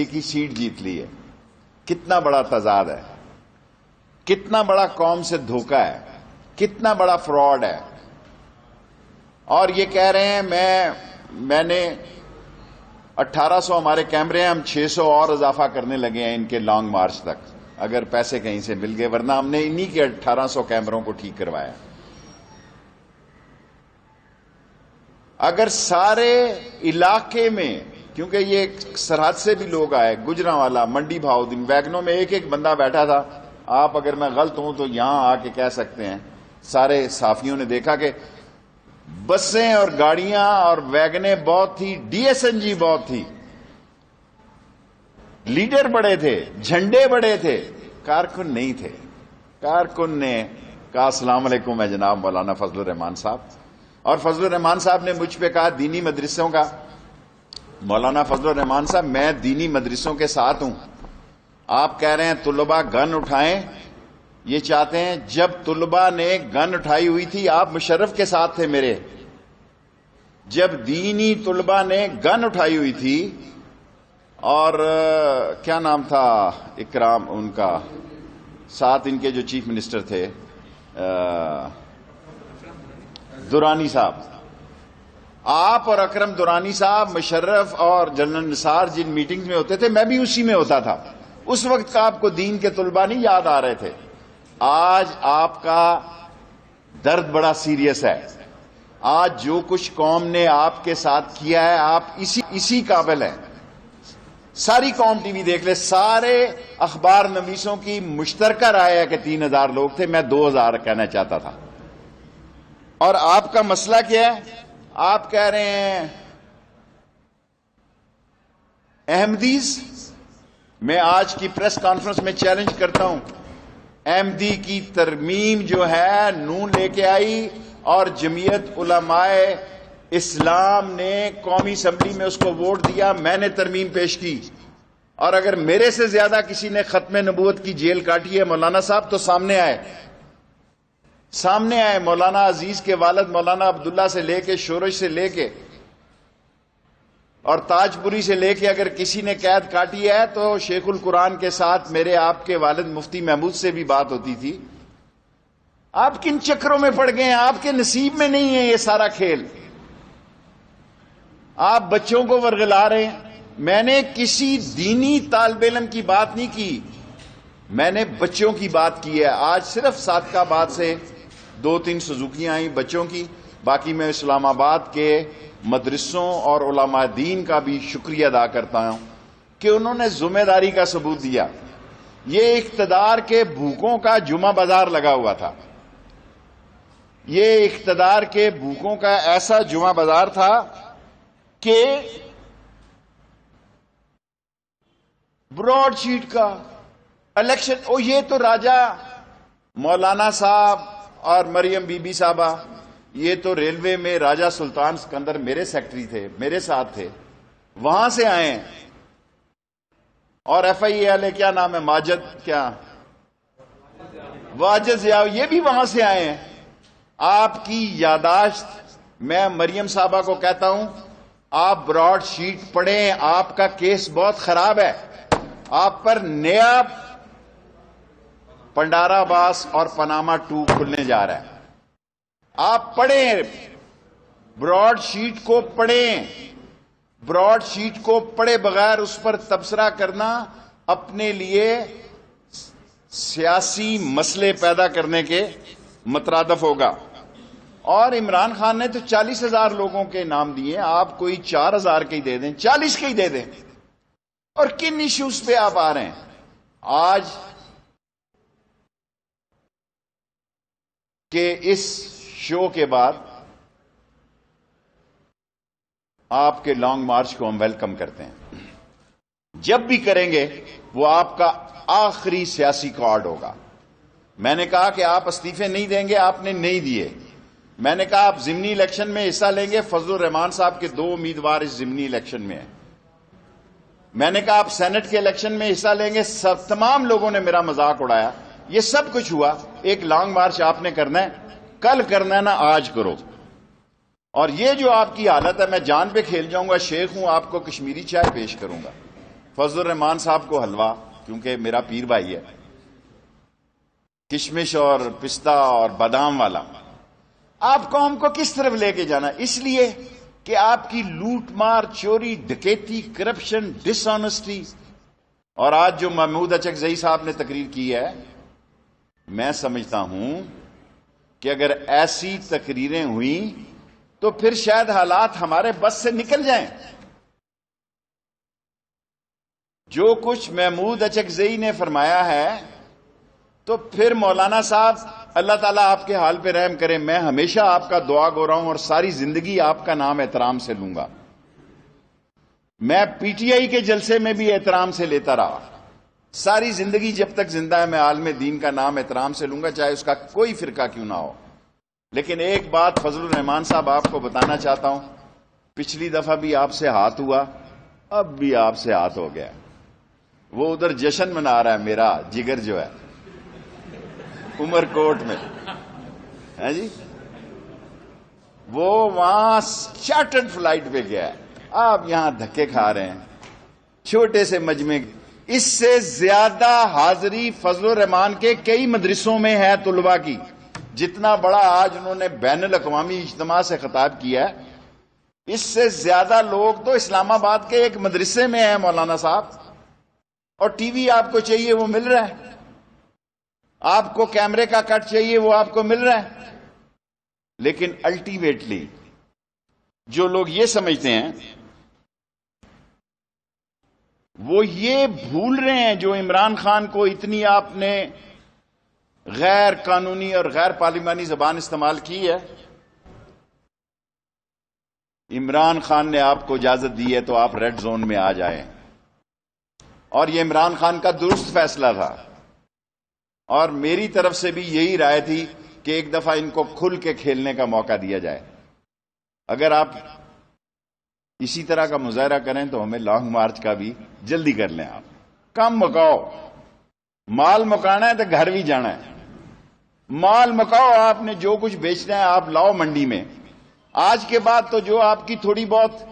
Assembly کی set جیت لی ہے. کتنا بڑا تضاد ہے, کتنا بڑا قوم سے دھوکہ ہے, کتنا بڑا فراڈ ہے. اور یہ کہہ رہے ہیں میں نے 1800 ہمارے کیمرے ہیں, ہم 600 اور اضافہ کرنے لگے ہیں ان کے لانگ مارچ تک, اگر پیسے کہیں سے مل گئے, ورنہ ہم نے انہی کے 1800 کیمروں کو ٹھیک کروایا. اگر سارے علاقے میں, کیونکہ یہ سرحد سے بھی لوگ آئے, گجرانوالا, منڈی بہاؤدین, ویگنوں میں ایک بندہ بیٹھا تھا. آپ اگر میں غلط ہوں تو یہاں آ کے کہہ سکتے ہیں. سارے صحافیوں نے دیکھا کہ بسیں اور گاڑیاں اور ویگنیں بہت تھی, ڈی ایس این جی بہت تھی, لیڈر بڑے تھے, جھنڈے بڑے تھے, کارکن نہیں تھے. کارکن نے کہا السلام علیکم میں جناب مولانا فضل الرحمان صاحب, اور فضل الرحمان صاحب نے مجھ پہ کہا دینی مدرسوں کا, مولانا فضل الرحمان صاحب میں دینی مدرسوں کے ساتھ ہوں. آپ کہہ رہے ہیں طلباء گن اٹھائیں, یہ چاہتے ہیں جب طلباء نے گن اٹھائی ہوئی تھی آپ مشرف کے ساتھ تھے میرے, جب دینی طلباء نے گن اٹھائی ہوئی تھی, اور کیا نام تھا اکرام ان کا, ساتھ ان کے جو چیف منسٹر تھے دورانی صاحب, آپ اور اکرم دورانی صاحب, مشرف اور جنرل نثار جن میٹنگز میں ہوتے تھے میں بھی اسی میں ہوتا تھا. اس وقت کا آپ کو دین کے طلباء نہیں یاد آ رہے تھے. آج آپ کا درد بڑا سیریس ہے. آج جو کچھ قوم نے آپ کے ساتھ کیا ہے آپ اسی قابل ہیں. ساری قوم ٹی وی دیکھ لے, سارے اخبار نویسوں کی مشترکہ رائے ہے کہ 3000 لوگ تھے, میں 2000 کہنا چاہتا تھا. اور آپ کا مسئلہ کیا ہے؟ آپ کہہ رہے ہیں احمدیز. میں آج کی پریس کانفرنس میں چیلنج کرتا ہوں, احمدی کی ترمیم جو ہے نون لے کے آئی, اور جمعیت علماء اسلام نے قومی اسمبلی میں اس کو ووٹ دیا, میں نے ترمیم پیش کی. اور اگر میرے سے زیادہ کسی نے ختم نبوت کی جیل کاٹی ہے مولانا صاحب تو سامنے آئے, سامنے آئے. مولانا عزیز کے والد مولانا عبداللہ سے لے کے, شورش سے لے کے اور تاج پوری سے لے کے اگر کسی نے قید کاٹی ہے تو شیخ القرآن کے ساتھ میرے آپ کے والد مفتی محمود سے بھی بات ہوتی تھی. آپ کن چکروں میں پڑ گئے ہیں؟ آپ کے نصیب میں نہیں ہے یہ سارا کھیل. آپ بچوں کو ورغلا رہے ہیں. میں نے کسی دینی طالب علم کی بات نہیں کی, میں نے بچوں کی بات کی ہے. آج صرف صادق آباد سے 2-3 سزوکیاں آئیں بچوں کی. باقی میں اسلام آباد کے مدرسوں اور علماء دین کا بھی شکریہ ادا کرتا ہوں کہ انہوں نے ذمہ داری کا ثبوت دیا. یہ اقتدار کے بھوکوں کا جمعہ بازار لگا ہوا تھا, یہ اقتدار کے بھوکوں کا ایسا جمعہ بازار تھا کہ براڈ شیٹ کا الیکشن. یہ تو راجہ مولانا صاحب اور مریم بی بی صاحبہ, یہ تو ریلوے میں راجہ سلطان سکندر میرے سیکٹری تھے, میرے ساتھ تھے, وہاں سے آئے ہیں. اور ایف آئی اے والے کیا نام ہے, ماجد کیا, واجد ضیاء, یہ بھی وہاں سے آئے ہیں. آپ کی یاداشت, میں مریم صاحبہ کو کہتا ہوں آپ براڈ شیٹ پڑھیں, آپ کا کیس بہت خراب ہے. آپ پر نیا پنڈارا باس اور پاناما 2 کھلنے جا رہا ہے. آپ پڑھیں, براڈ شیٹ کو پڑھیں. براڈ شیٹ کو پڑھے بغیر اس پر تبصرہ کرنا اپنے لیے سیاسی مسئلے پیدا کرنے کے مترادف ہوگا. اور عمران خان نے تو 40,000 لوگوں کے نام دیے, آپ کوئی 4,000 کے ہی دے دیں, 40 کے ہی دے دیں. اور کن ایشوز پہ آپ آ رہے ہیں؟ آج کہ اس شو کے بعد آپ کے لانگ مارچ کو ہم ویلکم کرتے ہیں. جب بھی کریں گے وہ آپ کا آخری سیاسی کارڈ ہوگا. میں نے کہا کہ آپ استعفے نہیں دیں گے, آپ نے نہیں دیے. میں نے کہا آپ ضمنی الیکشن میں حصہ لیں گے, فضل الرحمان صاحب کے 2 امیدوار اس ضمنی الیکشن میں ہیں. میں نے کہا آپ سینٹ کے الیکشن میں حصہ لیں گے. تمام لوگوں نے میرا مذاق اڑایا. یہ سب کچھ ہوا. ایک لانگ مارچ آپ نے کرنا ہے, کل کرنا ہے نا, آج کرو. اور یہ جو آپ کی حالت ہے, میں جان پہ کھیل جاؤں گا, شیخ ہوں, آپ کو کشمیری چائے پیش کروں گا. فضل الرحمان صاحب کو حلوہ، کیونکہ میرا پیر بھائی ہے، کشمش اور پستہ اور بادام والا، آپ قوم کو کس طرف لے کے جانا؟ اس لیے کہ آپ کی لوٹ مار، چوری، ڈکیتی، کرپشن، ڈس آنیسٹی. اور آج جو محمود اچکزئی صاحب نے تقریر کی ہے، میں سمجھتا ہوں کہ اگر ایسی تقریریں ہوئیں تو پھر شاید حالات ہمارے بس سے نکل جائیں. جو کچھ محمود اچکزئی نے فرمایا ہے، تو پھر مولانا صاحب اللہ تعالیٰ آپ کے حال پہ رحم کرے. میں ہمیشہ آپ کا دعا گو رہا ہوں اور ساری زندگی آپ کا نام احترام سے لوں گا. میں پی ٹی آئی کے جلسے میں بھی احترام سے لیتا رہا. ساری زندگی جب تک زندہ ہے میں عالم دین کا نام احترام سے لوں گا، چاہے اس کا کوئی فرقہ کیوں نہ ہو. لیکن ایک بات فضل الرحمان صاحب آپ کو بتانا چاہتا ہوں، پچھلی دفعہ بھی آپ سے ہاتھ ہوا، اب بھی آپ سے ہاتھ ہو گیا. وہ ادھر جشن منا رہا ہے میرا جگر جو ہے عمر کوٹ میں، ہے جی، وہ وہاں چارٹرڈ فلائٹ پہ گیا ہے، آپ یہاں دھکے کھا رہے ہیں چھوٹے سے مجمع. اس سے زیادہ حاضری فضل الرحمان کے کئی مدرسوں میں ہے طلباء کی. جتنا بڑا آج انہوں نے بین الاقوامی اجتماع سے خطاب کیا ہے، اس سے زیادہ لوگ تو اسلام آباد کے ایک مدرسے میں ہیں مولانا صاحب. اور ٹی وی آپ کو چاہیے وہ مل رہا ہے، آپ کو کیمرے کا کٹ چاہیے وہ آپ کو مل رہا ہے. لیکن الٹیمیٹلی جو لوگ یہ سمجھتے ہیں وہ یہ بھول رہے ہیں، جو عمران خان کو اتنی آپ نے غیر قانونی اور غیر پارلیمانی زبان استعمال کی ہے. عمران خان نے آپ کو اجازت دی ہے تو آپ ریڈ زون میں آ جائیں، اور یہ عمران خان کا درست فیصلہ تھا. اور میری طرف سے بھی یہی رائے تھی کہ ایک دفعہ ان کو کھل کے کھیلنے کا موقع دیا جائے. اگر آپ اسی طرح کا مظاہرہ کریں تو ہمیں لانگ مارچ کا بھی جلدی کر لیں. آپ کم مکاؤ، مال مکانا ہے تو گھر بھی جانا ہے. مال مکاؤ، آپ نے جو کچھ بیچنا ہے آپ لاؤ منڈی میں. آج کے بعد تو جو آپ کی تھوڑی بہت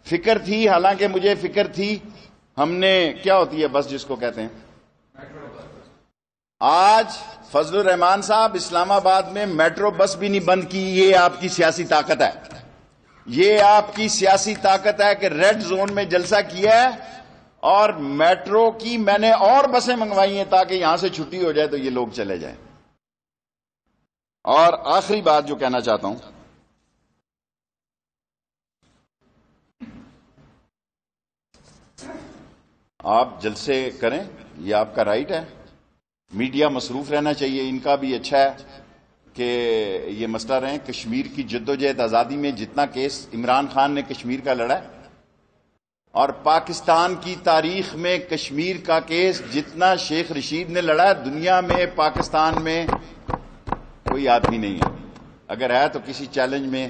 فکر تھی، حالانکہ مجھے فکر تھی، ہم نے کیا ہوتی ہے بس جس کو کہتے ہیں، آج فضل الرحمان صاحب اسلام آباد میں میٹرو بس بھی نہیں بند کی. یہ آپ کی سیاسی طاقت ہے، یہ آپ کی سیاسی طاقت ہے کہ ریڈ زون میں جلسہ کیا ہے اور میٹرو کی میں نے اور بسیں منگوائی ہیں تاکہ یہاں سے چھٹی ہو جائے تو یہ لوگ چلے جائیں. اور آخری بات جو کہنا چاہتا ہوں، آپ جلسے کریں، یہ آپ کا رائٹ ہے. میڈیا مصروف رہنا چاہیے، ان کا بھی اچھا ہے کہ یہ مسئلہ رہیں. کشمیر کی جدوجہد آزادی میں جتنا کیس عمران خان نے کشمیر کا لڑا ہے، اور پاکستان کی تاریخ میں کشمیر کا کیس جتنا شیخ رشید نے لڑا ہے، دنیا میں پاکستان میں کوئی آدمی نہیں ہے. اگر ہے تو کسی چیلنج میں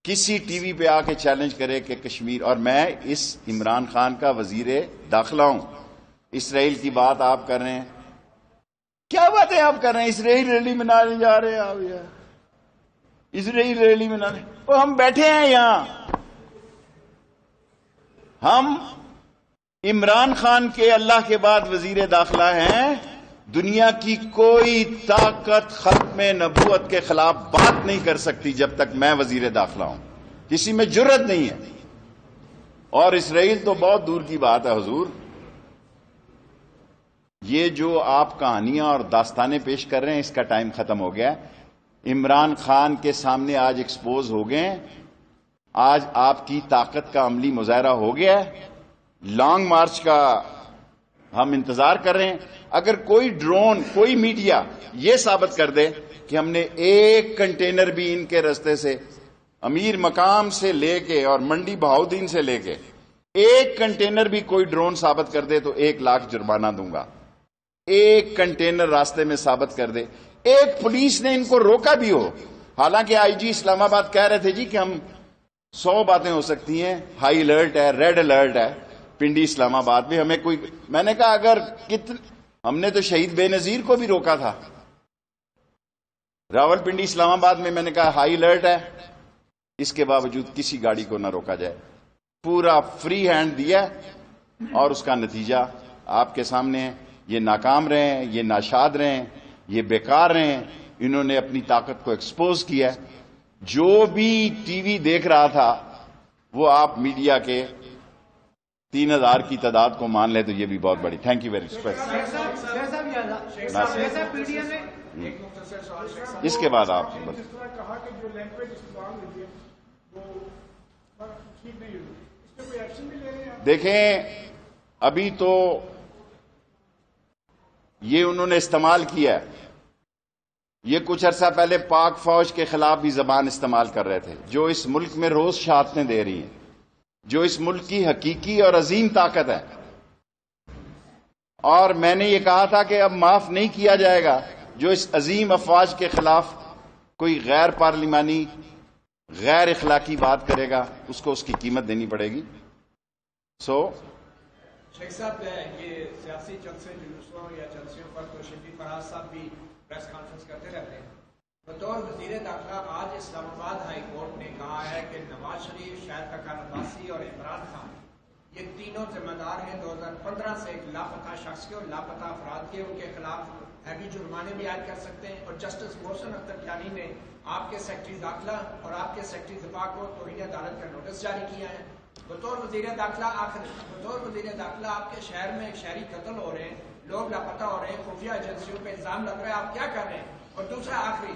کسی ٹی وی پہ آ کے چیلنج کرے کہ کشمیر. اور میں اس عمران خان کا وزیر داخلہ ہوں. اسرائیل کی بات آپ کر رہے ہیں، کیا باتیں آپ کر رہے ہیں؟ اسرائیل ریلی منانے جا رہے ہیں آپ، یار اسرائیل ریلی منانے، وہ ہم بیٹھے ہیں یہاں. ہم عمران خان کے اللہ کے بعد وزیر داخلہ ہیں. دنیا کی کوئی طاقت ختم نبوت کے خلاف بات نہیں کر سکتی جب تک میں وزیر داخلہ ہوں. کسی میں جرت نہیں ہے. اور اسرائیل تو بہت دور کی بات ہے حضور. یہ جو آپ کہانیاں اور داستانیں پیش کر رہے ہیں اس کا ٹائم ختم ہو گیا. عمران خان کے سامنے آج ایکسپوز ہو گئے ہیں. آج آپ کی طاقت کا عملی مظاہرہ ہو گیا ہے. لانگ مارچ کا ہم انتظار کر رہے ہیں. اگر کوئی ڈرون، کوئی میڈیا یہ ثابت کر دے کہ ہم نے ایک کنٹینر بھی ان کے رستے سے امیر مقام سے لے کے اور منڈی بہاؤدین سے لے کے ایک کنٹینر بھی کوئی ڈرون ثابت کر دے تو 1 لاکھ جرمانہ دوں گا. ایک کنٹینر راستے میں ثابت کر دے. ایک پولیس نے ان کو روکا بھی ہو، حالانکہ آئی جی اسلام آباد کہہ رہے تھے جی کہ ہم 100 باتیں ہو سکتی ہیں، ہائی الرٹ ہے، ریڈ الرٹ ہے پنڈی اسلام آباد میں. ہمیں کوئی، میں نے کہا اگر ہم نے تو شہید بے نظیر کو بھی روکا تھا راول پنڈی اسلام آباد میں نے کہا ہائی الرٹ ہے، اس کے باوجود کسی گاڑی کو نہ روکا جائے. پورا فری ہینڈ دیا. اور اس کا نتیجہ آپ کے سامنے ہے. یہ ناکام رہے ہیں, یہ ناشاد رہے ہیں, یہ بیکار رہے ہیں. انہوں نے اپنی طاقت کو ایکسپوز کیا ہے. جو بھی ٹی وی دیکھ رہا تھا وہ آپ میڈیا کے 3000 کی تعداد کو مان لیں تو یہ بھی بہت بڑی. Thank you very much. اس کے بعد آپ کہا کہ جو لینگویج استعمال ہوئی ہے وہ ٹھیک نہیں ہوئی, اس پہ کوئی ایکشن بھی لے رہے ہیں؟ دیکھیں, ابھی تو یہ انہوں نے استعمال کیا ہے. یہ کچھ عرصہ پہلے پاک فوج کے خلاف بھی زبان استعمال کر رہے تھے, جو اس ملک میں روز شہادتیں دے رہی ہیں, جو اس ملک کی حقیقی اور عظیم طاقت ہے. اور میں نے یہ کہا تھا کہ اب معاف نہیں کیا جائے گا جو اس عظیم افواج کے خلاف کوئی غیر پارلیمانی, غیر اخلاقی بات کرے گا, اس کو اس کی قیمت دینی پڑے گی. شیخ صاحب, یہ سیاسی جلسے جلوسوں یا جلسوں پر تو شفیع فراز صاحب بھی پریس کانفرنس کرتے رہتے ہیں. بطور وزیر داخلہ آج اسلام آباد ہائی کورٹ نے کہا ہے کہ نواز شریف, شاہد خاقان عباسی اور عمران خان یہ تینوں ذمہ دار ہیں 2015 سے ایک لاپتہ شخص کے اور لاپتہ افراد کے. ان کے خلاف ہیوی جرمانے بھی عائد کر سکتے ہیں. اور جسٹس محسن اختر کیانی نے آپ کے سیکرٹری داخلہ اور آپ کے سیکرٹری دفاع کو توہین عدالت کا نوٹس جاری کیا ہے. بطور وزیر داخلہ آپ کے شہر میں ایک شہری قتل ہو رہے ہیں, لوگ لاپتہ ہو رہے ہیں, خفیہ ایجنسیوں پہ الزام لگ رہا ہے, آپ کیا کر رہے ہیں؟ اور دوسرا آخری,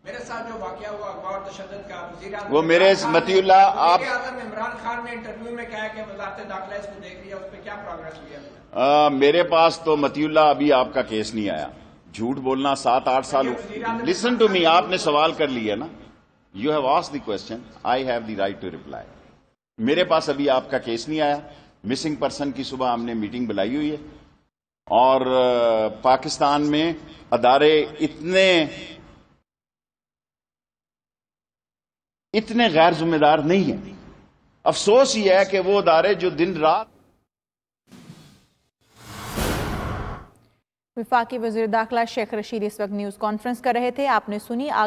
میرے ساتھ جو واقعہ ہوا اغوا اور تشدد کا, وزیر اعظم وہ میرے متی اللہ آپ وزیر اعظم عمران خان نے انٹرویو میں کہا کہ وزارت داخلہ اس کو دیکھ رہی ہے, اس پہ کیا پروگرس ہوا؟ میرے پاس تو متی اللہ ابھی آپ کا کیس نہیں آیا. جھوٹ بولنا 7-8 سال. لسن ٹو می, آپ نے سوال کر لیا نا, you have asked the question, I have the right to reply. میرے پاس ابھی آپ کا کیس نہیں آیا. مسنگ پرسن کی صبح ہم نے میٹنگ بلائی ہوئی ہے, اور پاکستان میں ادارے اتنے غیر ذمہ دار نہیں ہیں. افسوس یہ ہے کہ وہ ادارے جو دن رات. وفاقی وزیر داخلہ شیخ رشید اس وقت نیوز کانفرنس کر رہے تھے, آپ نے سنی.